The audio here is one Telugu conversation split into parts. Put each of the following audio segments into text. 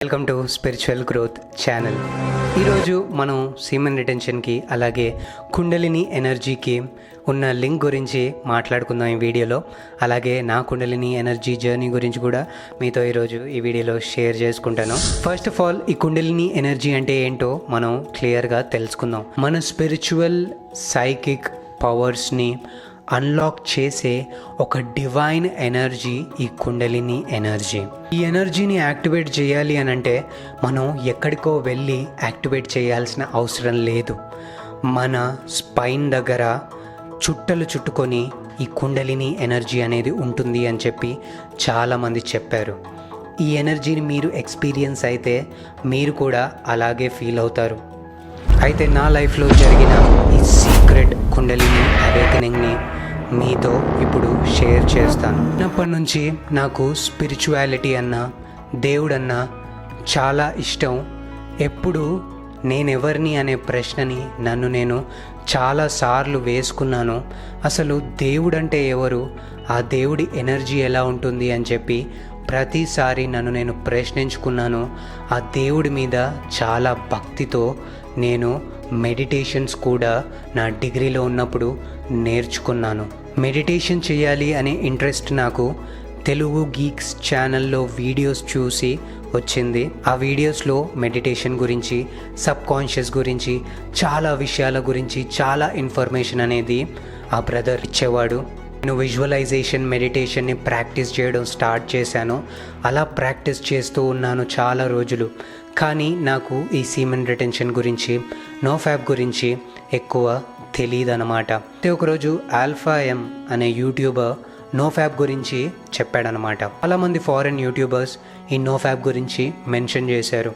Welcome to spiritual growth channel. ఈరోజు మనం సీమన్ రిటెన్షన్కి అలాగే కుండలిని ఎనర్జీకి ఉన్న లింక్ గురించి మాట్లాడుకుందాం ఈ వీడియోలో. అలాగే నా కుండలిని ఎనర్జీ జర్నీ గురించి కూడా మీతో ఈరోజు ఈ వీడియోలో షేర్ చేసుకుంటాను. ఫస్ట్ ఆఫ్ ఆల్, ఈ కుండలిని ఎనర్జీ అంటే ఏంటో మనం క్లియర్గా తెలుసుకుందాం. మన స్పిరిచువల్ సైకిక్ పవర్స్ని అన్లాక్ చేసే ఒక డివైన్ ఎనర్జీ ఈ కుండలిని ఎనర్జీ. ఈ ఎనర్జీని యాక్టివేట్ చేయాలి అని అంటే మనం ఎక్కడికో వెళ్ళి యాక్టివేట్ చేయాల్సిన అవసరం లేదు. మన స్పైన్ దగ్గర చుట్టలు చుట్టుకొని ఈ కుండలిని ఎనర్జీ అనేది ఉంటుంది అని చెప్పి చాలామంది చెప్పారు. ఈ ఎనర్జీని మీరు ఎక్స్పీరియన్స్ అయితే మీరు కూడా అలాగే ఫీల్ అవుతారు. అయితే నా లైఫ్లో జరిగిన ఈ సీక్రెట్ కుండలిని అవేకనింగ్ని మీతో ఇప్పుడు షేర్ చేస్తాను. చిన్నప్పటి నుంచి నాకు స్పిరిచువాలిటీ అన్నా దేవుడన్నా చాలా ఇష్టం. ఎప్పుడు నేనెవరిని అనే ప్రశ్నని నన్ను నేను చాలాసార్లు వేసుకున్నాను. అసలు దేవుడంటే ఎవరు, ఆ దేవుడి ఎనర్జీ ఎలా ఉంటుంది అని చెప్పి ప్రతిసారి నన్ను నేను ప్రశ్నించుకున్నాను. ఆ దేవుడి మీద చాలా భక్తితో నేను మెడిటేషన్స్ కూడా నా డిగ్రీలో ఉన్నప్పుడు నేర్చుకున్నాను. మెడిటేషన్ చేయాలి అనే ఇంట్రెస్ట్ నాకు తెలుగు గీక్స్ ఛానల్లో వీడియోస్ చూసి వచ్చింది. ఆ వీడియోస్లో మెడిటేషన్ గురించి, సబ్ కాన్షియస్ గురించి, చాలా విషయాల గురించి చాలా ఇన్ఫర్మేషన్ అనేది ఆ బ్రదర్ ఇచ్చేవాడు. నేను విజువలైజేషన్ మెడిటేషన్ని ప్రాక్టీస్ చేయడం స్టార్ట్ చేశాను. అలా ప్రాక్టీస్ చేస్తూ ఉన్నాను చాలా రోజులు. కానీ నాకు ఈ సీమన్ రిటెన్షన్ గురించి, నో ఫ్యాబ్ గురించి ఎక్కువ తెలియదు అన్నమాట. ఒకరోజు ఆల్ఫా ఎం అనే యూట్యూబర్ నో ఫ్యాబ్ గురించి చెప్పాడనమాట. చాలామంది ఫారెన్ యూట్యూబర్స్ ఈ నో ఫ్యాబ్ గురించి మెన్షన్ చేశారు.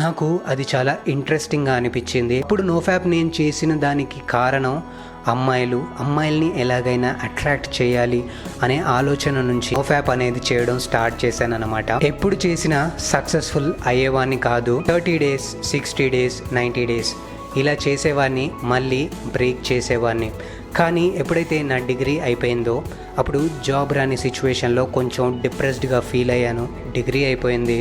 నాకు అది చాలా ఇంట్రెస్టింగ్గా అనిపించింది. ఇప్పుడు నో ఫ్యాబ్ నేను చేసిన దానికి కారణం అమ్మాయిల్ని ఎలాగైనా అట్రాక్ట్ చేయాలి అనే ఆలోచన నుంచి నో ఫ్యాబ్ అనేది చేయడం స్టార్ట్ చేశాను అనమాట. ఎప్పుడు చేసినా సక్సెస్ఫుల్ అయ్యేవాడిని కాదు. 30 days, 60 days, 90 days ఇలా చేసేవాడిని, మళ్ళీ బ్రేక్ చేసేవాడిని. కానీ ఎప్పుడైతే నా డిగ్రీ అయిపోయిందో అప్పుడు జాబ్ రాని సిచ్యువేషన్లో కొంచెం డిప్రెస్డ్గా ఫీల్ అయ్యాను. డిగ్రీ అయిపోయింది,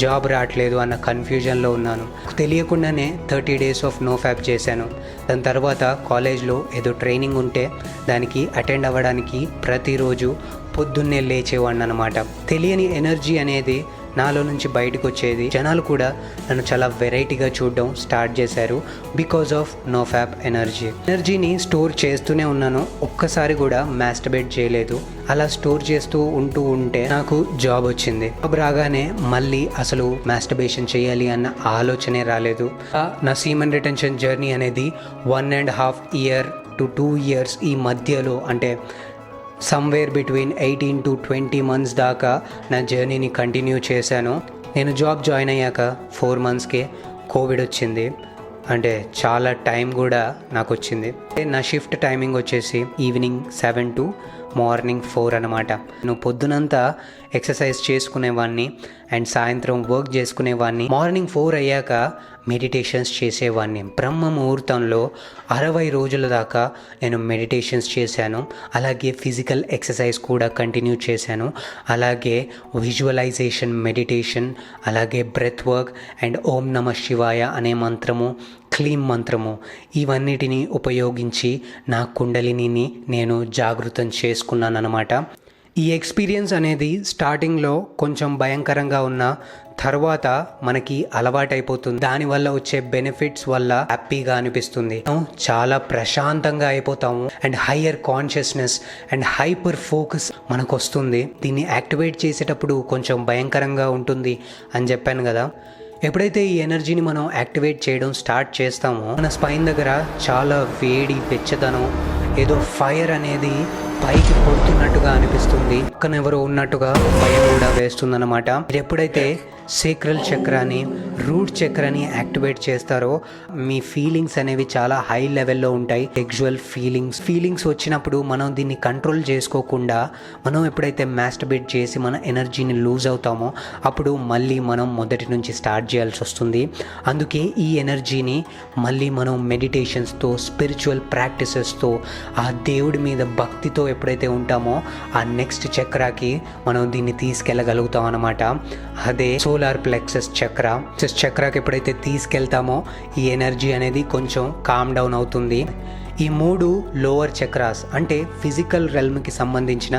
జాబ్ రావట్లేదు అన్న కన్ఫ్యూజన్లో ఉన్నాను. తెలియకుండానే 30 days ఆఫ్ నో ఫ్యాబ్ చేశాను. దాని తర్వాత కాలేజ్లో ఏదో ట్రైనింగ్ ఉంటే దానికి అటెండ్ అవ్వడానికి ప్రతిరోజు పొద్దున్నే లేచేవాడిని అనమాట. తెలియని ఎనర్జీ అనేది నాలో నుంచి బయటకు వచ్చేది. జనాలు కూడా నన్ను చాలా వెరైటీగా చూడడం స్టార్ట్ చేశారు బికాజ్ ఆఫ్ నో ఫ్యాబ్ ఎనర్జీని స్టోర్ చేస్తూనే ఉన్నాను. ఒక్కసారి కూడా మాస్టర్బేట్ చేయలేదు. అలా స్టోర్ చేస్తూ ఉంటే నాకు జాబ్ వచ్చింది. జాబ్ రాగానే మళ్ళీ అసలు మాస్టర్బేషన్ చేయాలి అన్న ఆలోచనే రాలేదు. నా సీమన్ రిటెన్షన్ జర్నీ అనేది 1.5 year to 2 years ఈ మధ్యలో, అంటే సమ్వేర్ బిట్వీన్ 18 to 20 months దాకా నా జర్నీని కంటిన్యూ చేశాను. నేను జాబ్ జాయిన్ అయ్యాక 4 monthsకే కోవిడ్ వచ్చింది. అంటే చాలా టైం కూడా నాకు వచ్చింది. నా షిఫ్ట్ టైమింగ్ వచ్చేసి ఈవినింగ్ 7 to మార్నింగ్ 4 అనమాట. నేను పొద్దునంతా ఎక్సర్సైజ్ చేసుకునేవాడిని అండ్ సాయంత్రం వర్క్ చేసుకునేవాడిని. మార్నింగ్ 4 అయ్యాక మెడిటేషన్స్ చేసేవాడిని. బ్రహ్మ ముహూర్తంలో 60 రోజుల దాకా నేను మెడిటేషన్స్ చేశాను. అలాగే ఫిజికల్ ఎక్సర్సైజ్ కూడా కంటిన్యూ చేశాను. అలాగే విజువలైజేషన్ మెడిటేషన్, అలాగే బ్రెత్ వర్క్ అండ్ ఓం నమ శివాయ అనే మంత్రము, క్లీం మంత్రము, ఇవన్నిటిని ఉపయోగించి నా కుండలిని నేను జాగృతం చేసుకున్నాను అనమాట. ఈ ఎక్స్పీరియన్స్ అనేది స్టార్టింగ్లో కొంచెం భయంకరంగా ఉన్న తర్వాత మనకి అలవాటైపోతుంది. దానివల్ల వచ్చే బెనిఫిట్స్ వల్ల హ్యాపీగా అనిపిస్తుంది. చాలా ప్రశాంతంగా అయిపోతాము and higher consciousness and hyper focus మనకు వస్తుంది. దీన్ని యాక్టివేట్ చేసేటప్పుడు కొంచెం భయంకరంగా ఉంటుంది అని చెప్పాను కదా. ఎప్పుడైతే ఈ ఎనర్జీని మనం యాక్టివేట్ చేయడం స్టార్ట్ చేస్తామో మన స్పైన్ దగ్గర చాలా వేడి, వెచ్చదనం, ఏదో ఫైర్ అనేది పైకి కొడుతున్నట్టుగా అనిపిస్తుంది. పక్కనెవరో ఉన్నట్టుగా భయం కూడా వేస్తుందన్నమాట. మీరు ఎప్పుడైతే సేక్రల్ చక్రాన్ని, రూట్ చక్రాన్ని యాక్టివేట్ చేస్తారో మీ ఫీలింగ్స్ అనేవి చాలా హై లెవెల్లో ఉంటాయి. సెక్సువల్ ఫీలింగ్స్ వచ్చినప్పుడు మనం దీన్ని కంట్రోల్ చేసుకోకుండా మనం ఎప్పుడైతే మాస్టర్బేట్ చేసి మన ఎనర్జీని లూజ్ అవుతామో అప్పుడు మళ్ళీ మనం మొదటి నుంచి స్టార్ట్ చేయాల్సి వస్తుంది. అందుకే ఈ ఎనర్జీని మళ్ళీ మనం మెడిటేషన్స్తో, స్పిరిచువల్ ప్రాక్టీసెస్తో, ఆ దేవుడి మీద భక్తితో ఎప్పుడైతే ఉంటామో ఆ నెక్స్ట్ చక్రాకి మనం దీన్ని తీసుకెళ్ళగలుగుతాం అన్నమాట. అదే సోల్ సోలార్ ప్లెక్సస్ చక్రాకి ఎప్పుడైతే తీసుకెళ్తామో ఈ ఎనర్జీ అనేది కొంచెం కామ్ డౌన్ అవుతుంది. ఈ 3 లోవర్ చక్రాస్ అంటే ఫిజికల్ రెల్మ్కి సంబంధించిన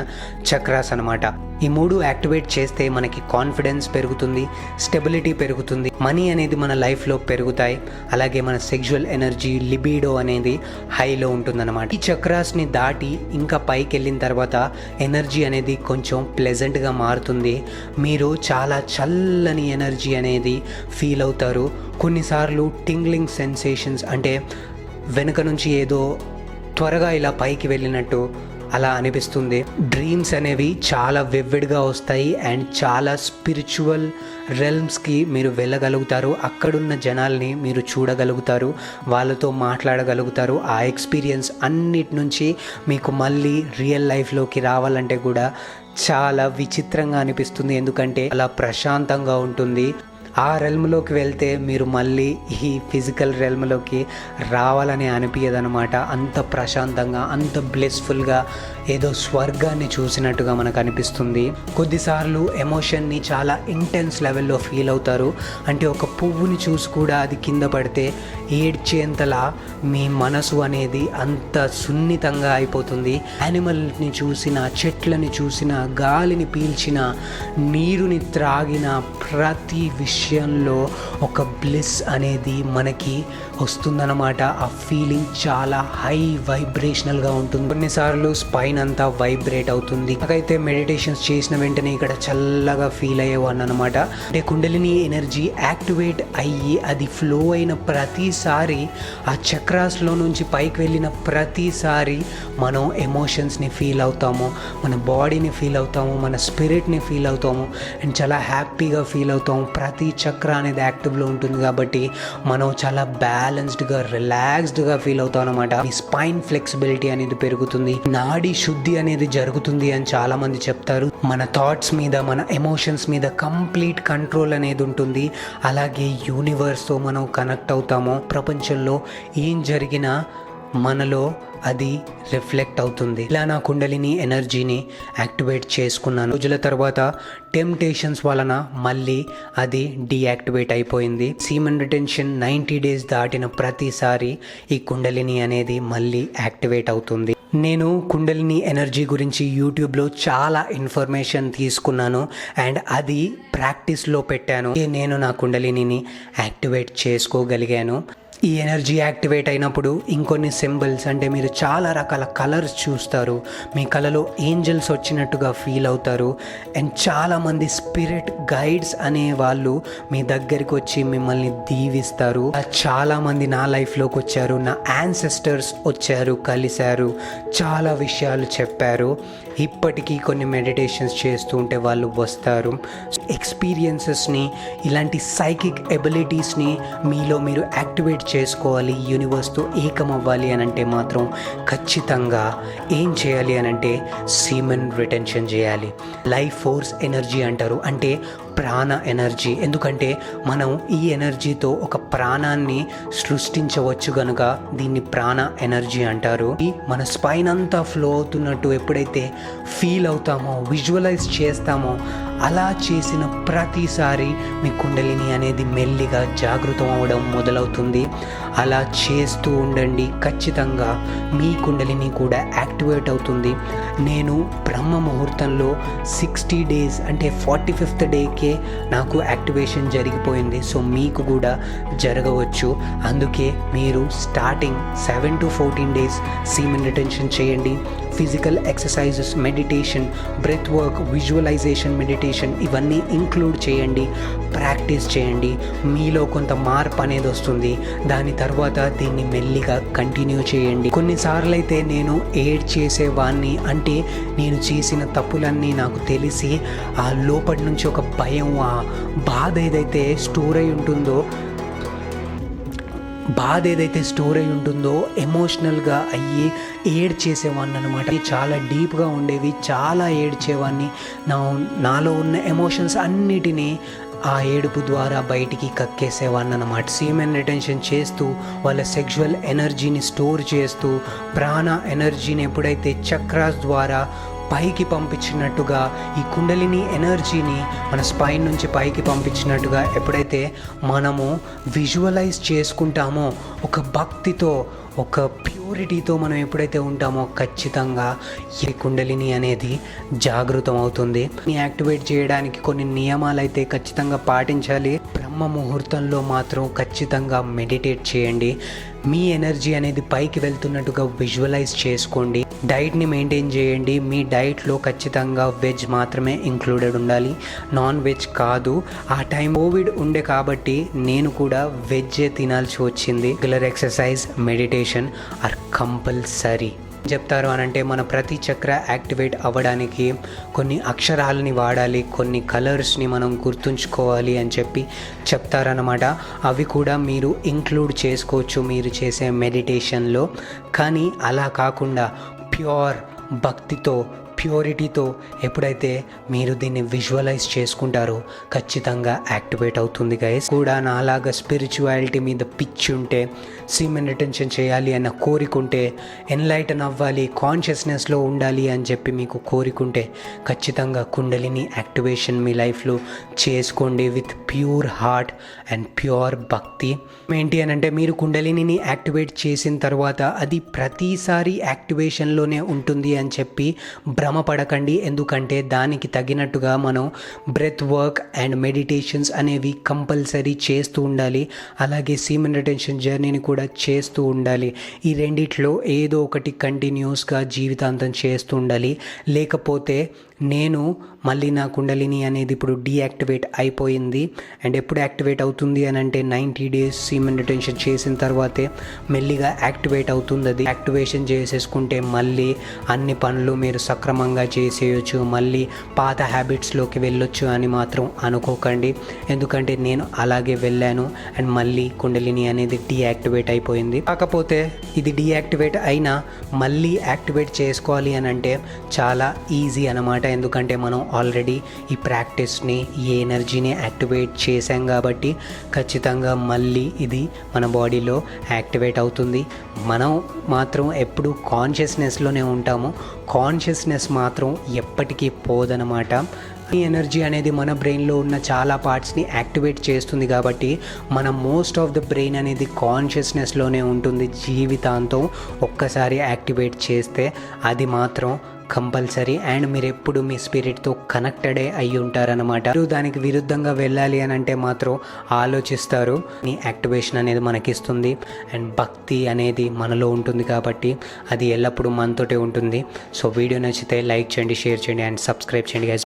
చక్రాస్ అనమాట. ఈ 3 యాక్టివేట్ చేస్తే మనకి కాన్ఫిడెన్స్ పెరుగుతుంది, స్టెబిలిటీ పెరుగుతుంది, మనీ అనేది మన లైఫ్లో పెరుగుతాయి, అలాగే మన సెక్షువల్ ఎనర్జీ లిబిడో అనేది హైలో ఉంటుందన్నమాట. ఈ చక్రాస్ని దాటి ఇంకా పైకి వెళ్ళిన తర్వాత ఎనర్జీ అనేది కొంచెం ప్లెజెంట్గా మారుతుంది. మీరు చాలా చల్లని ఎనర్జీ అనేది ఫీల్ అవుతారు. కొన్నిసార్లు టింగ్లింగ్ సెన్సేషన్స్ అంటే వెనుక నుంచి ఏదో త్వరగా ఇలా పైకి వెళ్ళినట్టు అలా అనిపిస్తుంది. డ్రీమ్స్ అనేవి చాలా వివిడ్గా వస్తాయి అండ్ చాలా స్పిరిచువల్ రెల్మ్స్కి మీరు వెళ్ళగలుగుతారు. అక్కడున్న జనాల్ని మీరు చూడగలుగుతారు, వాళ్ళతో మాట్లాడగలుగుతారు. ఆ ఎక్స్పీరియన్స్ అన్నిటి నుంచి మీకు మళ్ళీ రియల్ లైఫ్లోకి రావాలంటే కూడా చాలా విచిత్రంగా అనిపిస్తుంది, ఎందుకంటే అలా ప్రశాంతంగా ఉంటుంది. ఆ రెల్మ్లోకి వెళ్తే మీరు మళ్ళీ ఈ ఫిజికల్ రెల్మ్లోకి రావాలని అనిపించదనమాట. అంత ప్రశాంతంగా, అంత బ్లెస్ఫుల్గా, ఏదో స్వర్గాన్ని చూసినట్టుగా మనకు అనిపిస్తుంది. కొద్దిసార్లు ఎమోషన్ని చాలా ఇంటెన్స్ లెవెల్లో ఫీల్ అవుతారు. అంటే ఒక పువ్వుని చూసి కూడా అది కింద పడితే ఏడ్చేంతలా మీ మనసు అనేది అంత సున్నితంగా అయిపోతుంది. యానిమల్ని చూసిన, చెట్లని చూసిన, గాలిని పీల్చిన, నీరుని త్రాగిన ప్రతి విషయంలో ఒక బ్లిస్ అనేది మనకి వస్తుందన్నమాట. ఆ ఫీలింగ్ చాలా హై వైబ్రేషనల్గా ఉంటుంది. కొన్నిసార్లు స్పైన్ అంతా వైబ్రేట్ అవుతుంది. నాకైతే మెడిటేషన్స్ చేసిన వెంటనే ఇక్కడ చల్లగా ఫీల్ అయ్యేవాడిని అనమాట. అంటే కుండలిని ఎనర్జీ యాక్టివేట్ అయ్యి అది ఫ్లో అయిన ప్రతిసారి, ఆ చక్రాస్లో నుంచి పైకి వెళ్ళిన ప్రతిసారి మనం ఎమోషన్స్ని ఫీల్ అవుతాము, మన బాడీని ఫీల్ అవుతాము, మన స్పిరిట్ని ఫీల్ అవుతాము అండ్ చాలా హ్యాపీగా ఫీల్ అవుతాము. ప్రతి చక్ర అనేది యాక్టివ్లో ఉంటుంది కాబట్టి మనం చాలా బ్యాలెన్స్డ్గా, రిలాక్స్డ్గా ఫీల్ అవుతాం అనమాట. ఈ స్పైన్ ఫ్లెక్సిబిలిటీ అనేది పెరుగుతుంది, నాడీ శుద్ధి అనేది జరుగుతుంది అని చాలామంది చెప్తారు. మన థాట్స్ మీద, మన ఎమోషన్స్ మీద కంప్లీట్ కంట్రోల్ అనేది ఉంటుంది. అలాగే యూనివర్స్తో మనం కనెక్ట్ అవుతాము. ప్రపంచంలో ఏం జరిగినా మనలో అది రిఫ్లెక్ట్ అవుతుంది. ఇలా నా కుండలిని ఎనర్జీని యాక్టివేట్ చేసుకున్నాను. రోజుల తర్వాత టెంప్టేషన్స్ వలన మళ్ళీ అది డీయాక్టివేట్ అయిపోయింది. సీమెన్ రిటెన్షన్ 90 days దాటిన ప్రతిసారి ఈ కుండలిని అనేది మళ్ళీ యాక్టివేట్ అవుతుంది. నేను కుండలిని ఎనర్జీ గురించి యూట్యూబ్లో చాలా ఇన్ఫర్మేషన్ తీసుకున్నాను అండ్ అది ప్రాక్టీస్లో పెట్టాను. నేను నా కుండలిని యాక్టివేట్ చేసుకోగలిగాను. ఈ ఎనర్జీ యాక్టివేట్ అయినప్పుడు ఇంకొన్ని సింబల్స్, అంటే మీరు చాలా రకాల కలర్స్ చూస్తారు, మీ కళలో ఏంజల్స్ వచ్చినట్టుగా ఫీల్ అవుతారు అండ్ చాలామంది స్పిరిట్ గైడ్స్ అనే వాళ్ళు మీ దగ్గరికి వచ్చి మిమ్మల్ని దీవిస్తారు. చాలామంది నా లైఫ్లోకి వచ్చారు, నా యాన్సెస్టర్స్ వచ్చారు, కలిశారు, చాలా విషయాలు చెప్పారు. ఇప్పటికీ కొన్ని మెడిటేషన్స్ చేస్తూ ఉంటే వాళ్ళు వస్తారు. ఎక్స్పీరియన్సెస్ని, ఇలాంటి సైకిక్ ఎబిలిటీస్ని మీలో మీరు యాక్టివేట్ చేసుకోవాలి, యూనివర్స్తో ఏకం అవ్వాలి అని అంటే మాత్రం ఖచ్చితంగా ఏం చేయాలి అని అంటే సీమెన్ రిటెన్షన్ చేయాలి. లైఫ్ ఫోర్స్ ఎనర్జీ అంటారు, అంటే ప్రాణ ఎనర్జీ. ఎందుకంటే మనం ఈ ఎనర్జీతో ఒక ప్రాణాన్ని సృష్టించవచ్చు కనుక దీన్ని ప్రాణ ఎనర్జీ అంటారు. మన స్పైన్ అంతా ఫ్లో అవుతున్నట్టు ఎప్పుడైతే ఫీల్ అవుతామో, విజువలైజ్ చేస్తామో, అలా చేసిన ప్రతిసారి మీ కుండలిని అనేది మెల్లిగా జాగృతం అవ్వడం మొదలవుతుంది. అలా చేస్తూ ఉండండి, ఖచ్చితంగా మీ కుండలిని కూడా యాక్టివేట్ అవుతుంది. నేను బ్రహ్మ ముహూర్తంలో 60 days అంటే 45th డేకే నాకు యాక్టివేషన్ జరిగిపోయింది. సో మీకు కూడా జరగవచ్చు. అందుకే మీరు starting 7 to 14 days semen retention చేయండి. Physical exercises, meditation, breath work, visualisation meditation ఇవన్నీ ఇంక్లూడ్ చేయండి, ప్రాక్టీస్ చేయండి. మీలో కొంత మార్పు అనేది వస్తుంది. దాని తర్వాత దీన్ని మెల్లిగా కంటిన్యూ చేయండి. కొన్నిసార్లు అయితే నేను ఏడ్ చేసేవాడిని, అంటే నేను చేసిన తప్పులన్నీ నాకు తెలిసి ఆ లోపటి నుంచి ఒక భయం, ఆ బాధ ఏదైతే స్టోర్ అయి ఉంటుందో ఎమోషనల్గా అయ్యి ఏడ్ చేసేవాడిని అనమాట. చాలా డీప్గా ఉండేవి, చాలా ఏడ్చేవాడిని. నాలో ఉన్న ఎమోషన్స్ అన్నిటినీ ఆ ఏడుపు ద్వారా బయటికి కక్కేసేవాడిని అనమాట. సీమెన్ రిటెన్షన్ చేస్తూ వాళ్ళ సెక్షువల్ ఎనర్జీని స్టోర్ చేస్తూ ప్రాణ ఎనర్జీని ఎప్పుడైతే చక్రాస్ ద్వారా పైకి పంపించినట్టుగా, ఈ కుండలిని ఎనర్జీని మన స్పైన్ నుంచి పైకి పంపించినట్టుగా ఎప్పుడైతే మనము విజువలైజ్ చేసుకుంటామో, ఒక భక్తితో, ఒక ప్యూరిటీతో మనం ఎప్పుడైతే ఉంటామో, ఖచ్చితంగా ఈ కుండలిని అనేది జాగృతం అవుతుంది. యాక్టివేట్ చేయడానికి కొన్ని నియమాలు అయితే ఖచ్చితంగా పాటించాలి. బ్రహ్మ ముహూర్తంలో మాత్రం ఖచ్చితంగా మెడిటేట్ చేయండి. మీ ఎనర్జీ అనేది పైకి వెళ్తున్నట్టుగా విజువలైజ్ చేసుకోండి. డైట్ని మెయింటైన్ చేయండి. మీ డైట్లో ఖచ్చితంగా వెజ్ మాత్రమే ఇంక్లూడెడ్ ఉండాలి, నాన్ వెజ్ కాదు. ఆ టైం కోవిడ్ ఉండే కాబట్టి నేను కూడా వెజ్జే తినాల్సి వచ్చింది. Regular exercise, meditation are compulsory. చెప్తారు అని అంటే మన ప్రతి చక్ర యాక్టివేట్ అవ్వడానికి కొన్ని అక్షరాలని వాడాలి, కొన్ని కలర్స్ని మనం గుర్తుంచుకోవాలి అని చెప్పి చెప్తారన్నమాట. అవి కూడా మీరు ఇంక్లూడ్ చేసుకోవచ్చు మీరు చేసే మెడిటేషన్లో. కానీ అలా కాకుండా ప్యూర్ భక్తితో, ప్యూరిటీతో ఎప్పుడైతే మీరు దీన్ని విజువలైజ్ చేసుకుంటారో ఖచ్చితంగా యాక్టివేట్ అవుతుంది గైస్. కూడా నాలాగా స్పిరిచువాలిటీ మీద పిచ్చి ఉంటే, సీమెన్ రిటెన్షన్ చేయాలి అన్న కోరికుంటే, ఎన్లైటన్ అవ్వాలి, కాన్షియస్నెస్లో ఉండాలి అని చెప్పి మీకు కోరికుంటే ఖచ్చితంగా కుండలిని యాక్టివేషన్ మీ లైఫ్లో చేసుకోండి with pure heart and pure భక్తి. ఏంటి అని అంటే మీరు కుండలిని యాక్టివేట్ చేసిన తర్వాత అది ప్రతిసారి యాక్టివేషన్లోనే ఉంటుంది అని చెప్పి భ్రమపడకండి. ఎందుకంటే దానికి తగినట్టుగా మనం బ్రెత్ వర్క్ అండ్ మెడిటేషన్స్ అనేవి కంపల్సరీ చేస్తూ ఉండాలి. అలాగే సీమెన్ రిటెన్షన్ జర్నీని కూడా చేస్తూ ఉండాలి. ఈ రెండిట్లో ఏదో ఒకటి కంటిన్యూస్గా జీవితాంతం చేస్తూ ఉండాలి. లేకపోతే నేను మళ్ళీ నా కుండలిని అనేది ఇప్పుడు డీయాక్టివేట్ అయిపోయింది. అండ్ ఎప్పుడు యాక్టివేట్ అవుతుంది అని అంటే 90 days సీమెన్ రిటెన్షన్ చేసిన తర్వాతే మెల్లిగా యాక్టివేట్ అవుతుంది. అది యాక్టివేషన్ చేసేసుకుంటే మళ్ళీ అన్ని పనులు మీరు సక్రమంగా చేసేయచ్చు, మళ్ళీ పాత హ్యాబిట్స్లోకి వెళ్ళొచ్చు అని మాత్రం అనుకోకండి. ఎందుకంటే నేను అలాగే వెళ్ళాను అండ్ మళ్ళీ కుండలిని అనేది డీయాక్టివేట్ అయిపోయింది. కాకపోతే ఇది డీయాక్టివేట్ అయినా మళ్ళీ యాక్టివేట్ చేసుకోవాలి అని అంటే చాలా ఈజీ అన్నమాట. ఎందుకంటే మనం ఆల్రెడీ ఈ ప్రాక్టీస్ని, ఈ ఎనర్జీని యాక్టివేట్ చేసాం కాబట్టి ఖచ్చితంగా మళ్ళీ ఇది మన బాడీలో యాక్టివేట్ అవుతుంది. మనం మాత్రం ఎప్పుడు కాన్షియస్నెస్లోనే ఉంటాము. కాన్షియస్నెస్ మాత్రం ఎప్పటికీ పోదనమాట. ఈ ఎనర్జీ అనేది మన బ్రెయిన్లో ఉన్న చాలా పార్ట్స్ని యాక్టివేట్ చేస్తుంది కాబట్టి మన మోస్ట్ ఆఫ్ ద బ్రెయిన్ అనేది కాన్షియస్నెస్లోనే ఉంటుంది జీవితాంతం. ఒక్కసారి యాక్టివేట్ చేస్తే అది మాత్రం కంపల్సరీ. అండ్ మీరు ఎప్పుడు మీ స్పిరిట్తో కనెక్టెడే అయ్యి ఉంటారనమాట. మీరు దానికి విరుద్ధంగా వెళ్ళాలి అని అంటే మాత్రం ఆలోచిస్తారు. ఈ యాక్టివేషన్ అనేది మనకిస్తుంది అండ్ భక్తి అనేది మనలో ఉంటుంది కాబట్టి అది ఎల్లప్పుడూ మనతోటే ఉంటుంది. సో వీడియో నచ్చితే లైక్ చేయండి, షేర్ చేయండి అండ్ సబ్స్క్రైబ్ చేయండి గైస్.